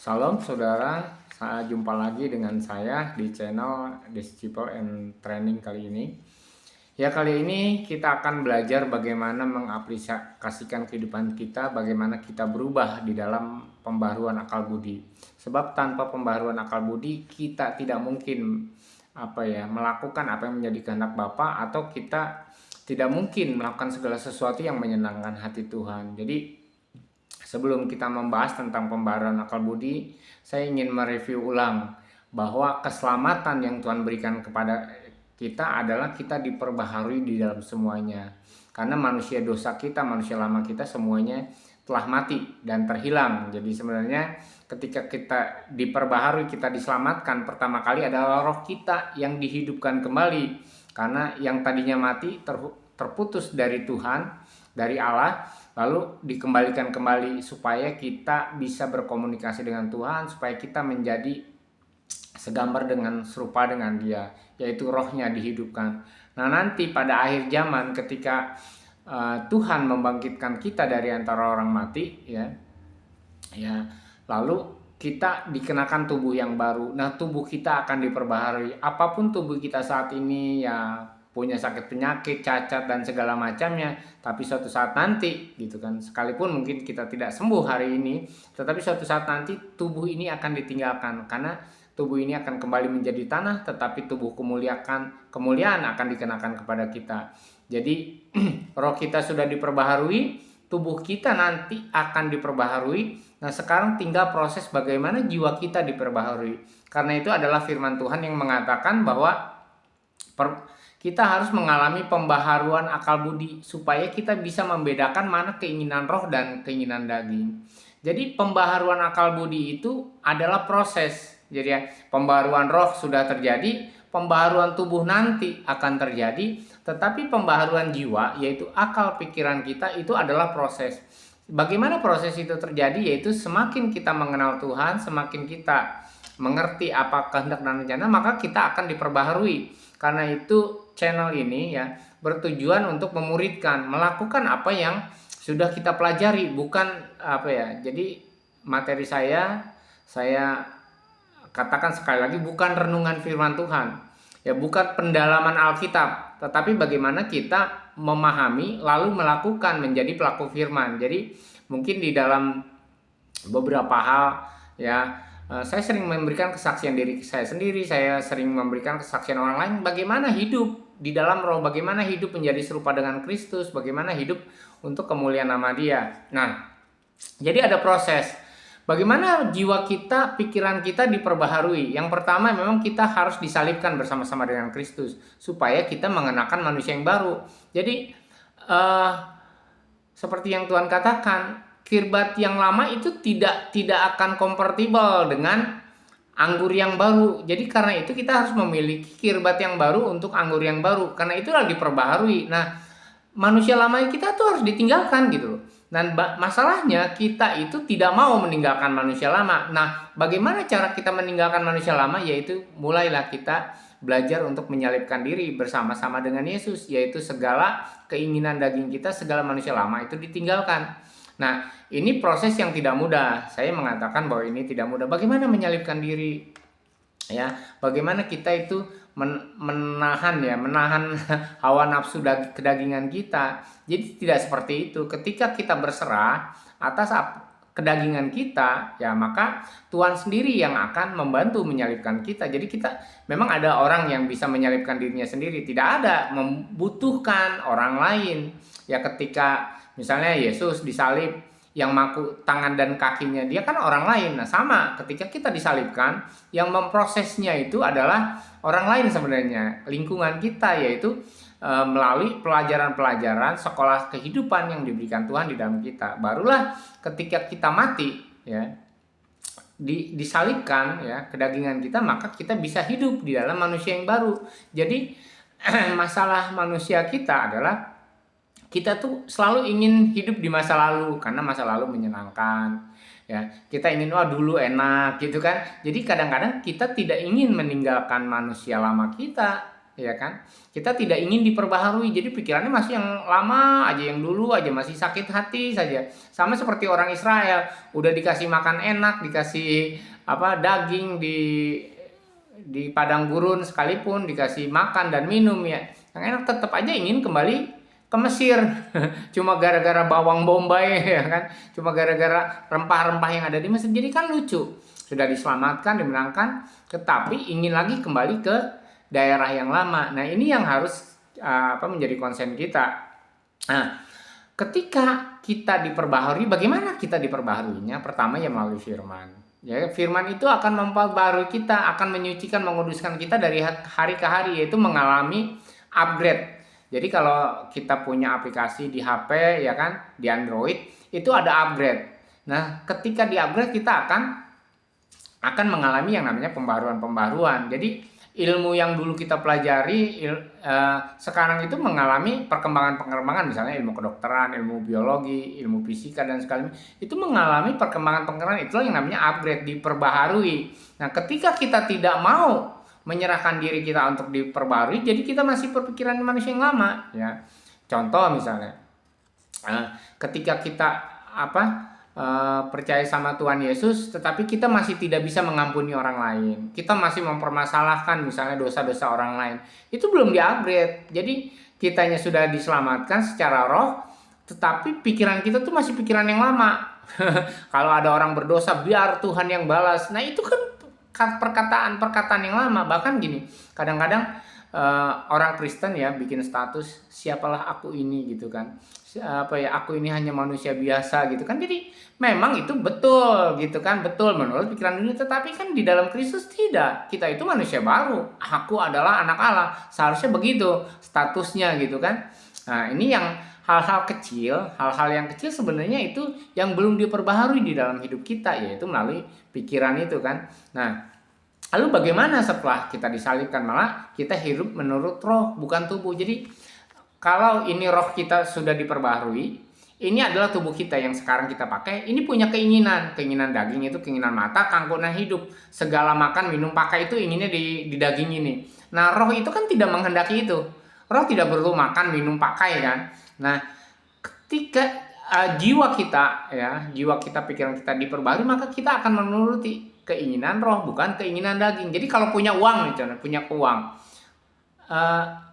Salam saudara, saya jumpa lagi dengan saya di channel Disciple and Training kali ini. Ya, kali ini kita akan belajar bagaimana mengaplikasikan kehidupan kita, bagaimana kita berubah di dalam pembaharuan akal budi. Sebab tanpa pembaharuan akal budi kita tidak mungkin melakukan apa yang menjadi kehendak Bapa, atau kita tidak mungkin melakukan segala sesuatu yang menyenangkan hati Tuhan. Jadi sebelum kita membahas tentang pembaharuan akal budi, saya ingin mereview ulang bahwa keselamatan yang Tuhan berikan kepada kita adalah kita diperbaharui di dalam semuanya. Karena manusia dosa kita, manusia lama kita semuanya telah mati dan terhilang. Jadi sebenarnya ketika kita diperbaharui, kita diselamatkan, pertama kali adalah roh kita yang dihidupkan kembali. Karena yang tadinya mati terputus dari Tuhan, dari Allah, lalu dikembalikan kembali supaya kita bisa berkomunikasi dengan Tuhan, supaya kita menjadi segambar dengan serupa dengan Dia, yaitu rohnya dihidupkan. Nah, nanti pada akhir zaman ketika Tuhan membangkitkan kita dari antara orang mati, lalu kita dikenakan tubuh yang baru. Nah, tubuh kita akan diperbaharui. Apapun tubuh kita saat ini, ya punya sakit penyakit, cacat dan segala macamnya, tapi suatu saat nanti gitu kan, sekalipun mungkin kita tidak sembuh hari ini, tetapi suatu saat nanti tubuh ini akan ditinggalkan, karena tubuh ini akan kembali menjadi tanah, tetapi tubuh kemuliaan akan dikenakan kepada kita. Jadi roh kita sudah diperbaharui, tubuh kita nanti akan diperbaharui. Nah, sekarang tinggal proses bagaimana jiwa kita diperbaharui. Karena itu adalah firman Tuhan yang mengatakan bahwa kita harus mengalami pembaharuan akal budi supaya kita bisa membedakan mana keinginan roh dan keinginan daging. Jadi pembaharuan akal budi itu adalah proses. Jadi ya, pembaharuan roh sudah terjadi, pembaharuan tubuh nanti akan terjadi, tetapi pembaharuan jiwa, yaitu akal pikiran kita, itu adalah proses. Bagaimana proses itu terjadi? Yaitu semakin kita mengenal Tuhan, semakin kita mengerti apa kehendak dan rencana, maka kita akan diperbaharui. Karena itu channel ini ya bertujuan untuk memuridkan, melakukan apa yang sudah kita pelajari, bukan Jadi materi saya katakan sekali lagi, bukan renungan firman Tuhan. Ya, bukan pendalaman Alkitab, tetapi bagaimana kita memahami lalu melakukan, menjadi pelaku firman. Jadi mungkin di dalam beberapa hal saya sering memberikan kesaksian diri saya sendiri, saya sering memberikan kesaksian orang lain bagaimana hidup di dalam roh, bagaimana hidup menjadi serupa dengan Kristus, bagaimana hidup untuk kemuliaan nama Dia. Nah, jadi ada proses. Bagaimana jiwa kita, pikiran kita diperbaharui? Yang pertama, memang kita harus disalibkan bersama-sama dengan Kristus supaya kita mengenakan manusia yang baru. Jadi seperti yang Tuhan katakan, kirbat yang lama itu tidak akan kompatibel dengan anggur yang baru. Jadi karena itu kita harus memiliki kirbat yang baru untuk anggur yang baru. Karena itulah diperbaharui. Nah, manusia lama kita tuh harus ditinggalkan gitu loh. Dan masalahnya kita itu tidak mau meninggalkan manusia lama. Nah, bagaimana cara kita meninggalkan manusia lama? Yaitu mulailah kita belajar untuk menyalibkan diri bersama-sama dengan Yesus, yaitu segala keinginan daging kita, segala manusia lama itu ditinggalkan. Nah, ini proses yang tidak mudah. Saya mengatakan bahwa ini tidak mudah. Bagaimana menyalibkan diri? Ya, bagaimana kita itu menahan hawa nafsu kedagingan kita. Jadi tidak seperti itu. Ketika kita berserah atas kedagingan kita, ya maka Tuhan sendiri yang akan membantu menyalibkan kita. Jadi kita memang ada orang yang bisa menyalibkan dirinya sendiri, tidak ada membutuhkan orang lain. Ya, ketika misalnya Yesus disalib, yang maku tangan dan kakinya dia kan orang lain. Nah, sama ketika kita disalibkan, yang memprosesnya itu adalah orang lain sebenarnya, lingkungan kita, yaitu melalui pelajaran-pelajaran sekolah kehidupan yang diberikan Tuhan di dalam kita. Barulah ketika kita mati, ya, disalibkan ya kedagingan kita, maka kita bisa hidup di dalam manusia yang baru. Jadi masalah manusia kita adalah kita tuh selalu ingin hidup di masa lalu karena masa lalu menyenangkan. Ya, kita ingin dulu enak gitu kan. Jadi kadang-kadang kita tidak ingin meninggalkan manusia lama kita. ya kan? Kita tidak ingin diperbaharui, jadi pikirannya masih yang lama aja, yang dulu aja, masih sakit hati saja. Sama seperti orang Israel, udah dikasih makan enak, dikasih daging di padang gurun sekalipun, dikasih makan dan minum ya, yang enak tetap aja ingin kembali ke Mesir. Cuma gara-gara bawang bombay ya kan, cuma gara-gara rempah-rempah yang ada di Mesir. Jadi kan lucu, sudah diselamatkan, dimenangkan, tetapi ingin lagi kembali ke daerah yang lama. Nah ini yang harus menjadi konsen kita. Nah ketika kita diperbaharui, bagaimana kita diperbaharuinya? Pertama ya melalui firman. Ya, firman itu akan memperbarui kita, akan menyucikan, menguduskan kita dari hari ke hari, yaitu mengalami upgrade. Jadi kalau kita punya aplikasi di HP ya kan, di Android, itu ada upgrade. Nah, ketika di upgrade kita akan mengalami yang namanya pembaruan-pembaruan. Jadi ilmu yang dulu kita pelajari sekarang itu mengalami perkembangan-perkembangan, misalnya ilmu kedokteran, ilmu biologi, ilmu fisika dan segala itu mengalami perkembangan-perkembangan, itulah yang namanya upgrade, diperbaharui. Nah, ketika kita tidak mau menyerahkan diri kita untuk diperbaharui, jadi kita masih berpikiran manusia yang lama ya. Contoh misalnya ketika kita percaya sama Tuhan Yesus, tetapi kita masih tidak bisa mengampuni orang lain, kita masih mempermasalahkan misalnya dosa-dosa orang lain, itu belum di-upgrade. Jadi kitanya sudah diselamatkan secara roh, tetapi pikiran kita tuh masih pikiran yang lama. Kalau ada orang berdosa, biar Tuhan yang balas. Nah itu kan perkataan-perkataan yang lama. Bahkan gini, kadang-kadang orang Kristen ya bikin status, siapalah aku ini gitu kan, aku ini hanya manusia biasa gitu kan. Jadi memang itu betul gitu kan, betul menurut pikiran dunia, tetapi kan di dalam Kristus tidak, kita itu manusia baru, aku adalah anak Allah, seharusnya begitu statusnya gitu kan. Nah ini yang hal-hal yang kecil sebenarnya itu yang belum diperbaharui di dalam hidup kita, yaitu melalui pikiran itu kan. Nah lalu bagaimana setelah kita disalibkan? Malah kita hidup menurut roh, bukan tubuh. Jadi kalau ini roh kita sudah diperbaharui, ini adalah tubuh kita yang sekarang kita pakai, ini punya keinginan daging, itu keinginan mata, kangkunan hidup, segala makan, minum, pakai itu inginnya di daging ini. Nah roh itu kan tidak menghendaki itu, roh tidak perlu makan, minum, pakai kan. Nah ketika jiwa kita, pikiran kita diperbaharui, maka kita akan menuruti keinginan roh, bukan keinginan daging. Jadi kalau punya uang, punya uang,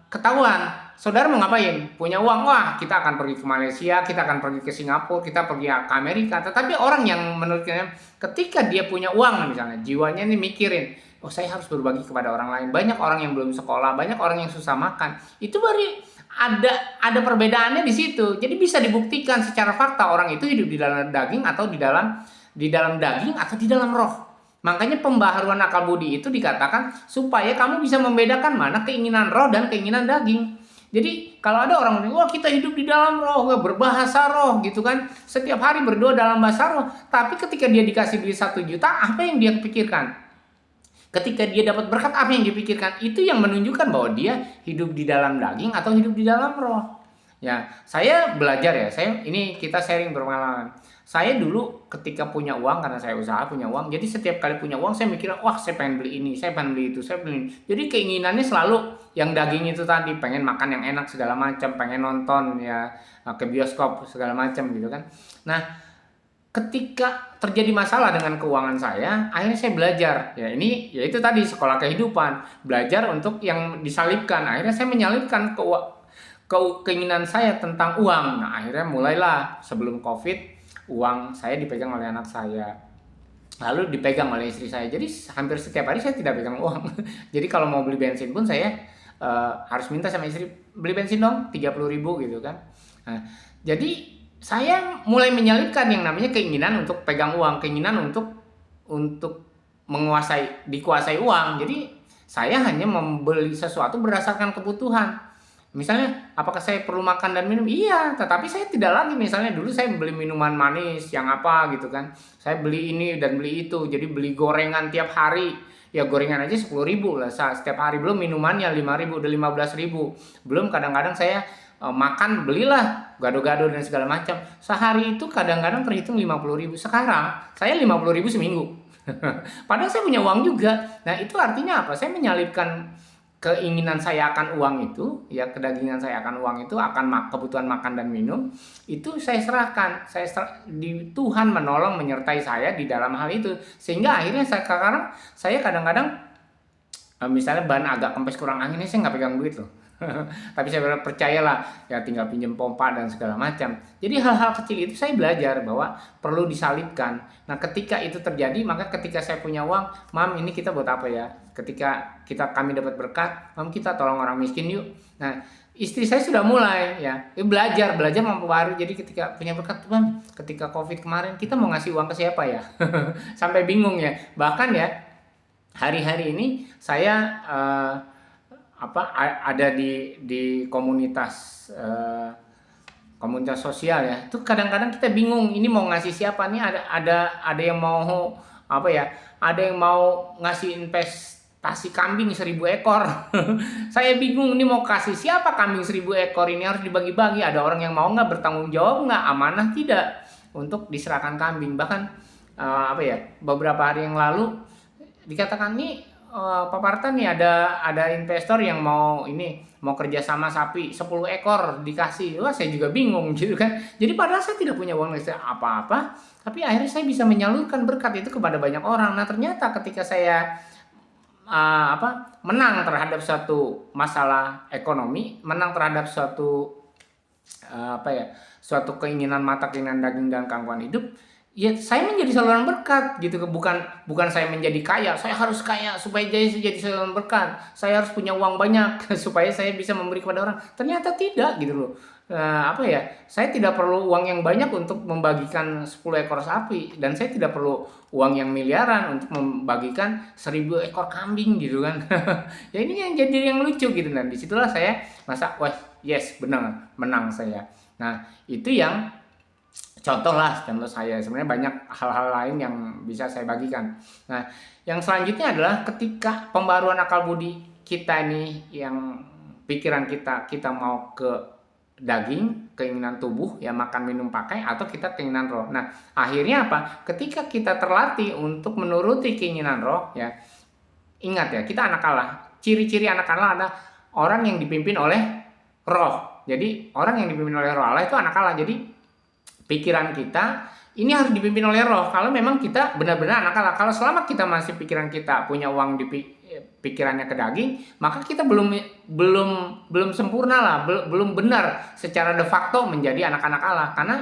ketahuan, saudara mau ngapain? Punya uang, wah kita akan pergi ke Malaysia, kita akan pergi ke Singapura, kita pergi ke Amerika. Tetapi orang yang menurutnya ketika dia punya uang misalnya, jiwanya ini mikirin, oh saya harus berbagi kepada orang lain. Banyak orang yang belum sekolah, banyak orang yang susah makan. Itu baru ada perbedaannya di situ. Jadi bisa dibuktikan secara fakta orang itu hidup di dalam daging atau di dalam daging atau di dalam roh. Makanya pembaharuan akal budi itu dikatakan supaya kamu bisa membedakan mana keinginan roh dan keinginan daging. Jadi kalau ada orang bilang, wah kita hidup di dalam roh, berbahasa roh gitu kan, setiap hari berdoa dalam bahasa roh, tapi ketika dia dikasih duit 1 juta, apa yang dia pikirkan? Ketika dia dapat berkat, apa yang dipikirkan? Itu yang menunjukkan bahwa dia hidup di dalam daging atau hidup di dalam roh. Ya, saya belajar ya. Kita sharing berpengalaman. Saya dulu ketika punya uang, karena saya usaha punya uang, jadi setiap kali punya uang saya mikir, wah saya pengen beli ini, saya pengen beli itu, saya pengen ini. Jadi keinginannya selalu yang daging itu tadi, pengen makan yang enak segala macam, pengen nonton ya ke bioskop segala macam gitu kan. Nah, ketika terjadi masalah dengan keuangan saya, akhirnya saya belajar. Ya ini yaitu tadi sekolah kehidupan, belajar untuk yang disalibkan. Akhirnya saya menyalibkan keinginan saya tentang uang. Nah, akhirnya mulailah sebelum Covid, uang saya dipegang oleh anak saya, lalu dipegang oleh istri saya. Jadi hampir setiap hari saya tidak pegang uang. Jadi kalau mau beli bensin pun saya harus minta sama istri, beli bensin dong 30.000 gitu kan. Nah, jadi saya mulai menyalipkan yang namanya keinginan untuk pegang uang, keinginan untuk dikuasai uang. Jadi saya hanya membeli sesuatu berdasarkan kebutuhan. Misalnya, apakah saya perlu makan dan minum? Iya, tetapi saya tidak lagi. Misalnya dulu saya beli minuman manis yang apa gitu kan. Saya beli ini dan beli itu. Jadi beli gorengan tiap hari. Ya gorengan aja 10.000 lah setiap hari. Belum minumannya 5.000, udah 15.000. Belum kadang-kadang saya makan, belilah gado-gado dan segala macam. Sehari itu kadang-kadang terhitung 50.000. Sekarang saya 50.000 seminggu. Padahal saya punya uang juga. Nah itu artinya apa? Saya menyalipkan keinginan saya akan uang itu, ya kedagingan saya akan uang itu, akan kebutuhan makan dan minum, itu saya serahkan. Di Tuhan menolong menyertai saya di dalam hal itu. Sehingga akhirnya saya kadang-kadang misalnya ban agak kempes kurang anginnya, saya nggak pegang duit loh. Tapi saya percayalah, ya tinggal pinjem pompa dan segala macam. Jadi hal-hal kecil itu saya belajar bahwa perlu disalibkan. Nah ketika itu terjadi, maka ketika saya punya uang, mam ini kita buat apa ya? Ketika kami dapat berkat, mam kita tolong orang miskin yuk. Nah istri saya sudah mulai ya belajar mempengaruhi. Jadi ketika punya berkat, mam ketika covid kemarin kita mau ngasih uang ke siapa ya? Sampai bingung ya. Bahkan ya hari-hari ini saya ada di komunitas komunitas sosial ya. Itu kadang-kadang kita bingung ini mau ngasih siapa nih, ada yang mau apa ya? Ada yang mau ngasih investasi kambing 1.000 ekor. Saya bingung ini mau kasih siapa kambing 1.000 ekor ini, harus dibagi-bagi. Ada orang yang mau nggak, bertanggung jawab nggak, amanah tidak untuk diserahkan kambing. Bahkan beberapa hari yang lalu dikatakan nih Pak Parta nih ada investor yang mau kerja sama sapi 10 ekor dikasih. Wah saya juga bingung gitu kan. Jadi padahal saya tidak punya uang apa-apa, tapi akhirnya saya bisa menyalurkan berkat itu kepada banyak orang. Nah ternyata ketika saya menang terhadap suatu masalah ekonomi, menang terhadap suatu keinginan mata, keinginan daging dan gangguan hidup, ya saya menjadi saluran berkat gitu. Bukan saya menjadi kaya, saya harus kaya supaya jadi saluran berkat, saya harus punya uang banyak supaya saya bisa memberi kepada orang. Ternyata tidak gitu loh. Saya tidak perlu uang yang banyak untuk membagikan 10 ekor sapi, dan saya tidak perlu uang yang miliaran untuk membagikan 1.000 ekor kambing gitu kan. Ya ini yang jadi yang lucu gitu. Dan disitulah saya masa wah yes benar, menang saya. Nah itu yang contoh saya. Sebenarnya banyak hal-hal lain yang bisa saya bagikan. Nah, yang selanjutnya adalah ketika pembaruan akal budi kita ini, yang pikiran kita mau ke daging, keinginan tubuh, ya makan, minum, pakai, atau kita keinginan roh. Nah, akhirnya apa? Ketika kita terlatih untuk menuruti keinginan roh, ya ingat ya, kita anak Allah. Ciri-ciri anak Allah adalah orang yang dipimpin oleh roh. Jadi, orang yang dipimpin oleh roh Allah itu anak Allah. Jadi, pikiran kita ini harus dipimpin oleh roh. Kalau memang kita benar-benar anak Allah. Kalau selama kita masih pikiran kita punya uang di pikirannya ke daging, maka kita belum sempurna lah, belum benar secara de facto menjadi anak-anak Allah. Karena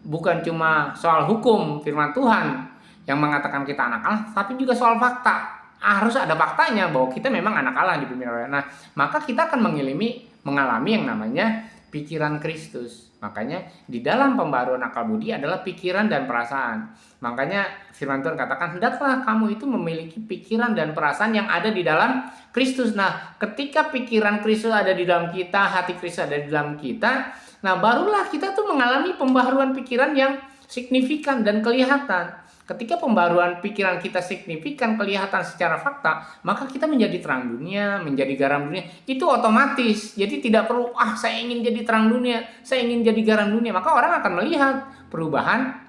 bukan cuma soal hukum firman Tuhan yang mengatakan kita anak Allah, tapi juga soal fakta. Harus ada faktanya bahwa kita memang anak Allah yang dipimpin oleh. Nah, maka kita akan mengalami yang namanya pikiran Kristus. Makanya di dalam pembaruan akal budi adalah pikiran dan perasaan. Makanya firman Tuhan katakan, hendaklah kamu itu memiliki pikiran dan perasaan yang ada di dalam Kristus. Nah, ketika pikiran Kristus ada di dalam kita, hati Kristus ada di dalam kita, nah barulah kita tuh mengalami pembaruan pikiran yang signifikan dan kelihatan. Ketika pembaruan pikiran kita signifikan, kelihatan secara fakta, maka kita menjadi terang dunia, menjadi garam dunia. Itu otomatis. Jadi tidak perlu, saya ingin jadi terang dunia, saya ingin jadi garam dunia. Maka orang akan melihat perubahan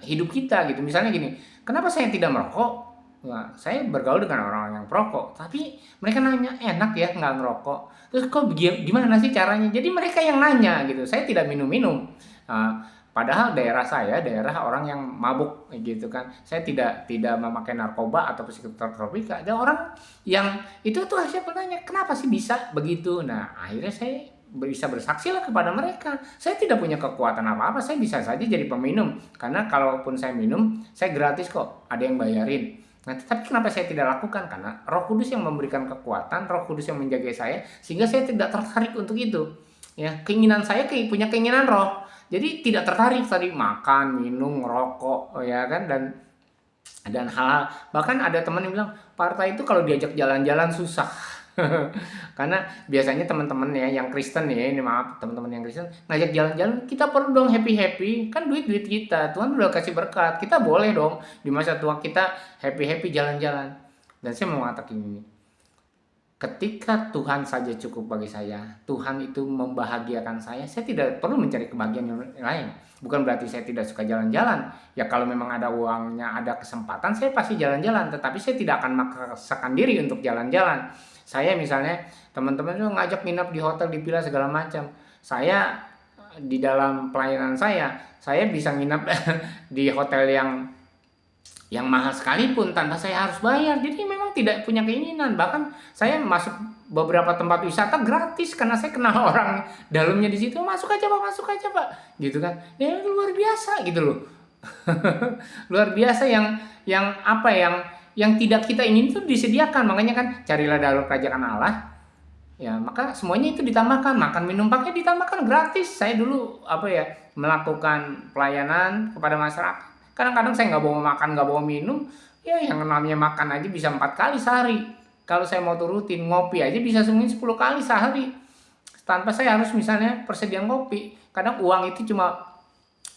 hidup kita gitu. Misalnya gini, kenapa saya tidak merokok? Nah, saya bergaul dengan orang-orang yang perokok, tapi mereka nanya, enak ya nggak ngerokok? Terus kok gimana sih caranya? Jadi mereka yang nanya gitu. Saya tidak minum-minum. Padahal daerah saya daerah orang yang mabuk gitu kan. Saya tidak memakai narkoba atau psikotropika. Ada orang yang itu tuh saya bertanya, kenapa sih bisa begitu? Nah, akhirnya saya bisa bersaksi lah kepada mereka. Saya tidak punya kekuatan apa-apa, saya bisa saja jadi peminum. Karena kalaupun saya minum, saya gratis kok, ada yang bayarin. Nah, tapi kenapa saya tidak lakukan? Karena Roh Kudus yang memberikan kekuatan, Roh Kudus yang menjaga saya, sehingga saya tidak tertarik untuk itu. Ya, keinginan saya punya keinginan roh. Jadi tidak tertarik tadi makan, minum, ngerokok, ya kan, dan hal-hal. Bahkan ada teman yang bilang, Parta itu kalau diajak jalan-jalan susah. Karena biasanya teman-teman ya yang Kristen ya, ini maaf teman-teman yang Kristen ngajak jalan-jalan, kita perlu dong happy-happy. Kan duit kita, Tuhan udah kasih berkat. Kita boleh dong di masa tua kita happy-happy jalan-jalan. Dan saya mau mengatakan ini. Ketika Tuhan saja cukup bagi saya, Tuhan itu membahagiakan saya tidak perlu mencari kebahagiaan yang lain. Bukan berarti saya tidak suka jalan-jalan. Ya kalau memang ada uangnya, ada kesempatan, saya pasti jalan-jalan. Tetapi saya tidak akan memaksakan diri untuk jalan-jalan. Saya misalnya, teman-teman itu ngajak nginep di hotel, di villa segala macam. Saya di dalam pelayanan saya bisa nginep di hotel yang mahal sekalipun tanpa saya harus bayar. Jadi memang tidak punya keinginan. Bahkan saya masuk beberapa tempat wisata gratis karena saya kenal orang dalamnya di situ. Masuk aja pak, gitu kan. Ya luar biasa gitu loh. Luar biasa yang apa yang tidak kita ingin itu disediakan. Makanya kan carilah dahulu kerajaan Allah. Ya, maka semuanya itu ditambahkan, makan minum pakai ditambahkan gratis. Saya dulu melakukan pelayanan kepada masyarakat. Kadang-kadang saya nggak bawa makan, nggak bawa minum, ya yang namanya makan aja bisa 4 kali sehari. Kalau saya mau turutin, ngopi aja bisa mungkin 10 kali sehari. Tanpa saya harus misalnya persediaan kopi. Kadang uang itu cuma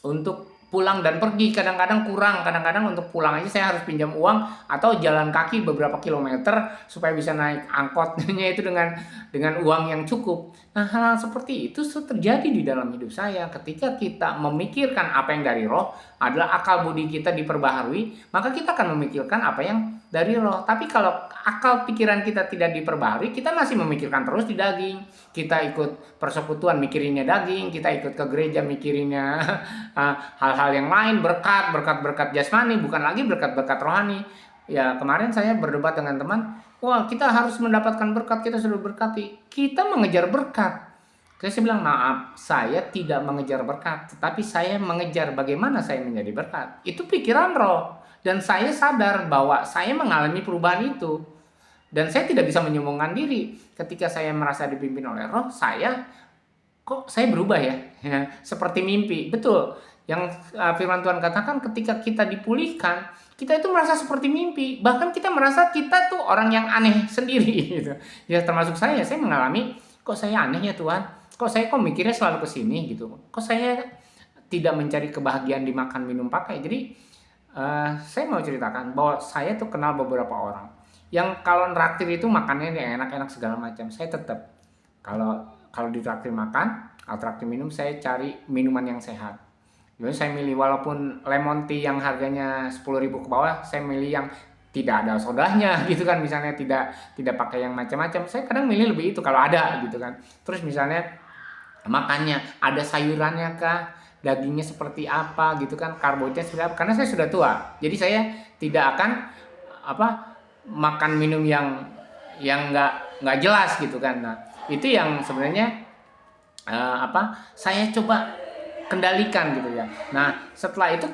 untuk pulang dan pergi, kadang-kadang kurang, kadang-kadang untuk pulang aja saya harus pinjam uang atau jalan kaki beberapa kilometer supaya bisa naik angkotnya itu dengan uang yang cukup. Nah, hal-hal seperti itu terjadi di dalam hidup saya ketika kita memikirkan apa yang dari roh adalah akal budi kita diperbaharui, maka kita akan memikirkan apa yang dari roh. Tapi kalau akal pikiran kita tidak diperbaharui, kita masih memikirkan terus di daging. Kita ikut persekutuan mikirinnya daging, kita ikut ke gereja mikirinnya hal-hal yang lain, berkat jasmani, bukan lagi berkat-berkat rohani. Ya, kemarin saya berdebat dengan teman, wah kita harus mendapatkan berkat, kita sudah berkati. Kita mengejar berkat. Saya bilang, maaf, saya tidak mengejar berkat, tetapi saya mengejar bagaimana saya menjadi berkat. Itu pikiran roh. Dan saya sadar bahwa saya mengalami perubahan itu. Dan saya tidak bisa menyombongkan diri. Ketika saya merasa dipimpin oleh roh, saya berubah ya. Seperti mimpi. Betul. Yang firman Tuhan katakan ketika kita dipulihkan, kita itu merasa seperti mimpi. Bahkan kita merasa kita tuh orang yang aneh sendiri gitu. Ya termasuk saya mengalami, kok saya aneh ya Tuhan? Kok saya mikirnya selalu ke sini gitu. Kok saya tidak mencari kebahagiaan di makan minum pakai. Jadi saya mau ceritakan bahwa saya tuh kenal beberapa orang yang kalau traktir itu makannya yang enak-enak segala macam. Saya tetap kalau ditraktir makan atau traktir minum, saya cari minuman yang sehat. Jadi saya milih walaupun lemon tea yang harganya 10.000 ke bawah, saya milih yang tidak ada sodanya gitu kan, misalnya tidak pakai yang macam-macam. Saya kadang milih lebih itu kalau ada gitu kan. Terus misalnya makannya ada sayurannya kah, dagingnya seperti apa gitu kan, karbohidratnya seperti apa. Karena saya sudah tua, jadi saya tidak akan makan minum yang nggak jelas gitu kan. Nah itu yang sebenarnya saya coba kendalikan gitu ya. Nah setelah itu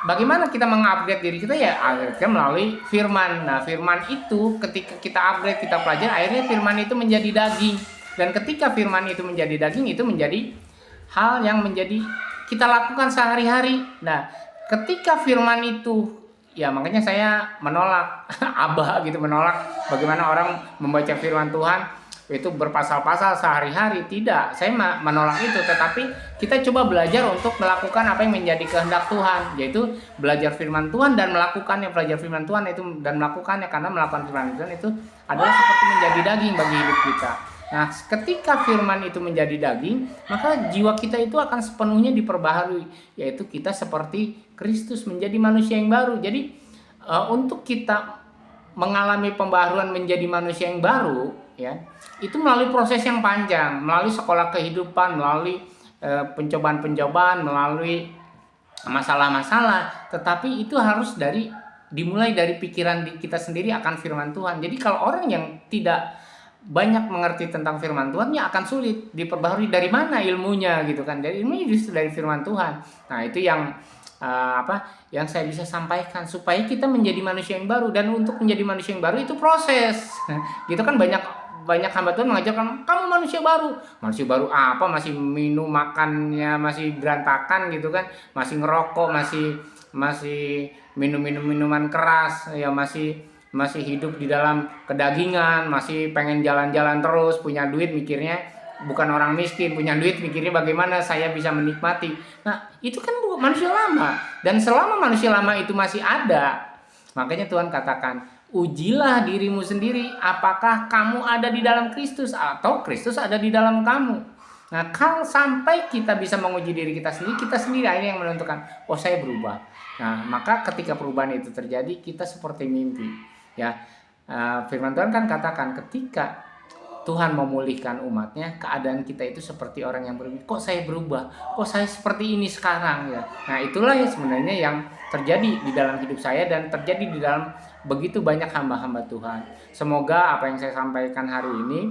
bagaimana kita mengupgrade diri kita ya, akhirnya melalui firman. Nah firman itu ketika kita upgrade, kita pelajari, akhirnya firman itu menjadi daging. Dan ketika firman itu menjadi daging, itu menjadi hal yang menjadi kita lakukan sehari-hari. Nah ketika firman itu, ya makanya saya menolak menolak bagaimana orang membaca firman Tuhan itu berpasal-pasal sehari-hari. Tidak, saya menolak itu. Tetapi kita coba belajar untuk melakukan apa yang menjadi kehendak Tuhan, yaitu belajar firman Tuhan dan melakukannya. Belajar firman Tuhan itu dan melakukannya, karena melakukan firman Tuhan itu adalah seperti menjadi daging bagi hidup kita. Nah ketika firman itu menjadi daging, maka jiwa kita itu akan sepenuhnya diperbaharui, yaitu kita seperti Kristus, menjadi manusia yang baru. Jadi untuk kita mengalami pembaharuan menjadi manusia yang baru, ya, itu melalui proses yang panjang, melalui sekolah kehidupan, melalui pencobaan-pencobaan, melalui masalah-masalah. Tetapi itu harus dimulai dari pikiran kita sendiri akan firman Tuhan. Jadi kalau orang yang tidak banyak mengerti tentang firman Tuhan, ya akan sulit diperbaharui. Dari mana ilmunya gitu kan? Dari ilmunya justru dari firman Tuhan. Nah itu yang yang saya bisa sampaikan supaya kita menjadi manusia yang baru. Dan untuk menjadi manusia yang baru itu proses. Gitu kan, banyak hamba Tuhan mengajarkan kamu manusia baru. Manusia baru apa? Masih minum, makannya masih berantakan gitu kan, masih ngerokok, masih minum minuman keras, ya masih hidup di dalam kedagingan, masih pengen jalan-jalan terus, punya duit mikirnya bukan orang miskin, punya duit mikirnya bagaimana saya bisa menikmati. Nah itu kan manusia lama. Dan selama manusia lama itu masih ada, makanya Tuhan katakan Ujilah dirimu sendiri, apakah kamu ada di dalam Kristus atau Kristus ada di dalam kamu. Nah, kalau sampai kita bisa menguji diri kita sendiri akhirnya yang menentukan, oh saya berubah. Nah, maka ketika perubahan itu terjadi, kita seperti mimpi. Ya, firman Tuhan kan katakan ketika Tuhan memulihkan umatnya, keadaan kita itu seperti orang yang bermimpi. Kok saya berubah? Kok saya seperti ini sekarang ya? Nah, itulah yang sebenarnya yang terjadi di dalam hidup saya dan terjadi di dalam begitu banyak hamba-hamba Tuhan. Semoga apa yang saya sampaikan hari ini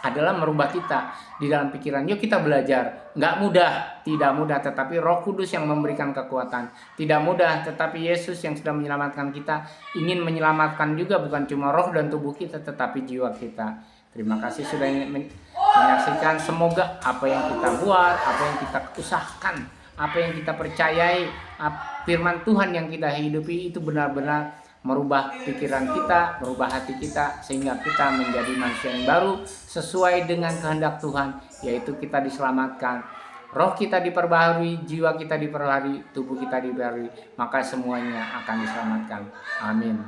adalah merubah kita di dalam pikiran. Yuk kita belajar. Nggak mudah, tidak mudah, tetapi Roh Kudus yang memberikan kekuatan. Tidak mudah, tetapi Yesus yang sudah menyelamatkan kita ingin menyelamatkan juga bukan cuma roh dan tubuh kita, tetapi jiwa kita. Terima kasih sudah menyaksikan. Semoga apa yang kita buat, apa yang kita usahakan, apa yang kita percayai, firman Tuhan yang kita hidupi itu benar-benar merubah pikiran kita, merubah hati kita, sehingga kita menjadi manusia yang baru sesuai dengan kehendak Tuhan, yaitu kita diselamatkan, roh kita diperbaharui, jiwa kita diperbaharui, tubuh kita diperbaharui, maka semuanya akan diselamatkan. Amin.